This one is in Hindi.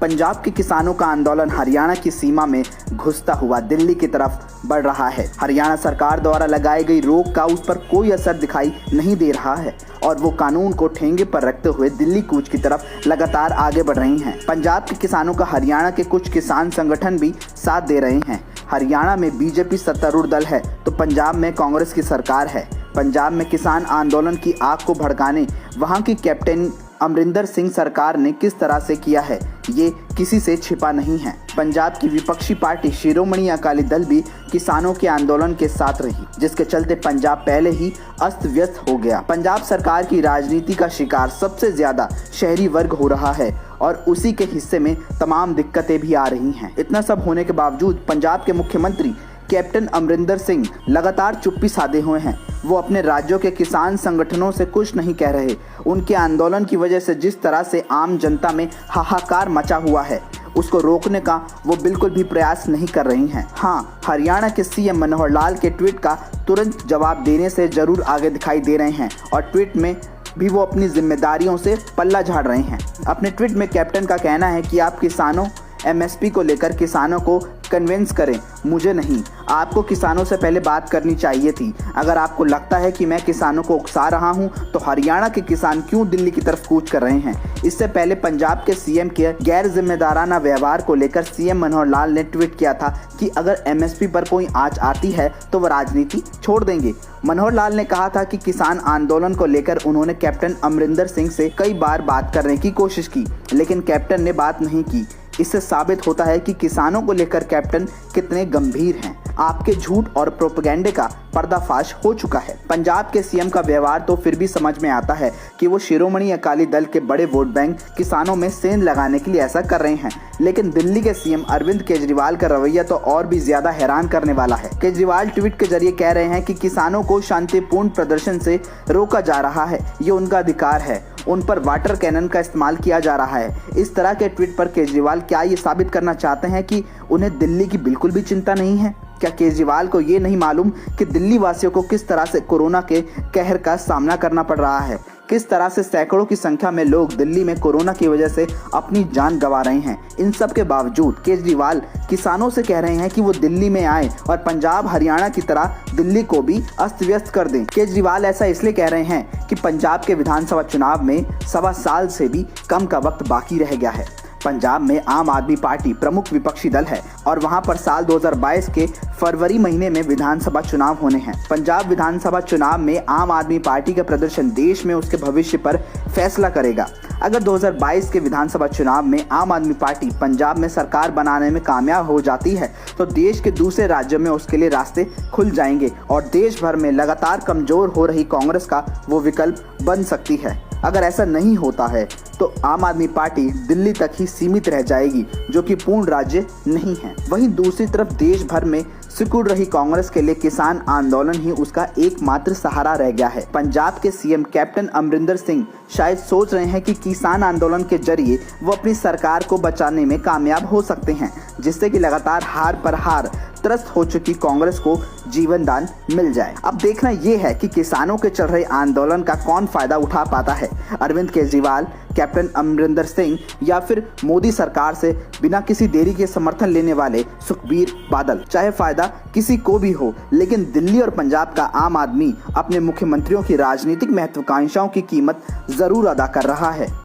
पंजाब के किसानों का आंदोलन हरियाणा की सीमा में घुसता हुआ दिल्ली की तरफ बढ़ रहा है। हरियाणा सरकार द्वारा लगाई गई रोक का उस पर कोई असर दिखाई नहीं दे रहा है और वो कानून को ठेंगे पर रखते हुए दिल्ली कूच की तरफ लगातार आगे बढ़ रही हैं। पंजाब के किसानों का हरियाणा के कुछ किसान संगठन भी साथ दे रहे हैं। हरियाणा में बीजेपी सत्तारूढ़ दल है तो पंजाब में कांग्रेस की सरकार है। पंजाब में किसान आंदोलन की आग को भड़काने वहां की कैप्टन अमरिंदर सिंह सरकार ने किस तरह से किया है, ये किसी से छिपा नहीं है। पंजाब की विपक्षी पार्टी शिरोमणि अकाली दल भी किसानों के आंदोलन के साथ रही, जिसके चलते पंजाब पहले ही अस्त व्यस्त हो गया। पंजाब सरकार की राजनीति का शिकार सबसे ज्यादा शहरी वर्ग हो रहा है और उसी के हिस्से में तमाम दिक्कतें भी आ रही हैं। इतना सब होने के बावजूद पंजाब के मुख्यमंत्री कैप्टन अमरिंदर सिंह लगातार चुप्पी साधे हुए हैं। वो अपने राज्यों के किसान संगठनों से कुछ नहीं कह रहे। उनके आंदोलन की वजह से जिस तरह से आम जनता में हाहाकार मचा हुआ है, उसको रोकने का वो बिल्कुल भी प्रयास नहीं कर रही हैं। हाँ, हरियाणा के सीएम मनोहर लाल के ट्वीट का तुरंत जवाब देने से जरूर आगे दिखाई दे रहे हैं और ट्वीट में भी वो अपनी जिम्मेदारियों से पल्ला झाड़ रहे हैं। अपने ट्वीट में कैप्टन का कहना है कि आप किसानों एमएसपी को लेकर किसानों को कन्विंस करें, मुझे नहीं। आपको किसानों से पहले बात करनी चाहिए थी। अगर आपको लगता है कि मैं किसानों को उकसा रहा हूं, तो हरियाणा के किसान क्यों दिल्ली की तरफ कूच कर रहे हैं। इससे पहले पंजाब के सीएम के गैर जिम्मेदाराना व्यवहार को लेकर सीएम मनोहर लाल ने ट्वीट किया था कि अगर एमएसपी पर कोई आंच आती है तो वह राजनीति छोड़ देंगे। मनोहर लाल ने कहा था कि किसान आंदोलन को लेकर उन्होंने कैप्टन अमरिंदर सिंह से कई बार बात करने की कोशिश की, लेकिन कैप्टन ने बात नहीं की। इससे साबित होता है कि किसानों को लेकर कैप्टन कितने गंभीर हैं। आपके झूठ और प्रोपेगेंडे का पर्दाफाश हो चुका है। पंजाब के सीएम का व्यवहार तो फिर भी समझ में आता है कि वो शिरोमणि अकाली दल के बड़े वोट बैंक किसानों में सेंध लगाने के लिए ऐसा कर रहे हैं, लेकिन दिल्ली के सीएम अरविंद केजरीवाल का रवैया तो और भी ज्यादा हैरान करने वाला है। केजरीवाल ट्वीट के जरिए कह रहे हैं कि किसानों को शांतिपूर्ण प्रदर्शन से रोका जा रहा है, ये उनका अधिकार है। उन पर वाटर कैनन का इस्तेमाल किया जा रहा है। इस तरह के ट्वीट पर केजरीवाल क्या ये साबित करना चाहते हैं कि उन्हें दिल्ली की बिल्कुल भी चिंता नहीं है? क्या केजरीवाल को ये नहीं मालूम कि दिल्ली वासियों को किस तरह से कोरोना के कहर का सामना करना पड़ रहा है? किस तरह से सैकड़ों की संख्या में लोग दिल्ली में कोरोना की वजह से अपनी जान गंवा रहे हैं। इन सब के बावजूद केजरीवाल किसानों से कह रहे हैं कि वो दिल्ली में आए और पंजाब हरियाणा की तरह दिल्ली को भी अस्त व्यस्त कर दें। केजरीवाल ऐसा इसलिए कह रहे हैं कि पंजाब के विधानसभा चुनाव में 1.25 साल से भी कम का वक्त बाकी रह गया है। पंजाब में आम आदमी पार्टी प्रमुख विपक्षी दल है और वहां पर साल 2022 के फरवरी महीने में विधानसभा चुनाव होने हैं। पंजाब विधानसभा चुनाव में आम आदमी पार्टी का प्रदर्शन देश में उसके भविष्य पर फैसला करेगा। अगर 2022 के विधानसभा चुनाव में आम आदमी पार्टी पंजाब में सरकार बनाने में कामयाब हो जाती है तो देश के दूसरे राज्यों में उसके लिए रास्ते खुल जाएंगे और देश भर में लगातार कमजोर हो रही कांग्रेस का वो विकल्प बन सकती है। अगर ऐसा नहीं होता है तो आम आदमी पार्टी दिल्ली तक ही सीमित रह जाएगी, जो कि पूर्ण राज्य नहीं है। वहीं दूसरी तरफ देश भर में सिकुड़ रही कांग्रेस के लिए किसान आंदोलन ही उसका एकमात्र सहारा रह गया है। पंजाब के सीएम कैप्टन अमरिंदर सिंह शायद सोच रहे हैं कि किसान आंदोलन के जरिए वो अपनी सरकार को बचाने में कामयाब हो सकते हैं, जिससे कि लगातार हार पर हार त्रस्त हो चुकी कांग्रेस को जीवन दान मिल जाए। अब देखना यह है कि किसानों के चल रहे आंदोलन का कौन फायदा उठा पाता है, अरविंद केजरीवाल, कैप्टन अमरिंदर सिंह या फिर मोदी सरकार से बिना किसी देरी के समर्थन लेने वाले सुखबीर बादल। चाहे फायदा किसी को भी हो, लेकिन दिल्ली और पंजाब का आम आदमी अपने मुख्यमंत्रियों की राजनीतिक महत्वाकांक्षाओं की कीमत जरूर अदा कर रहा है।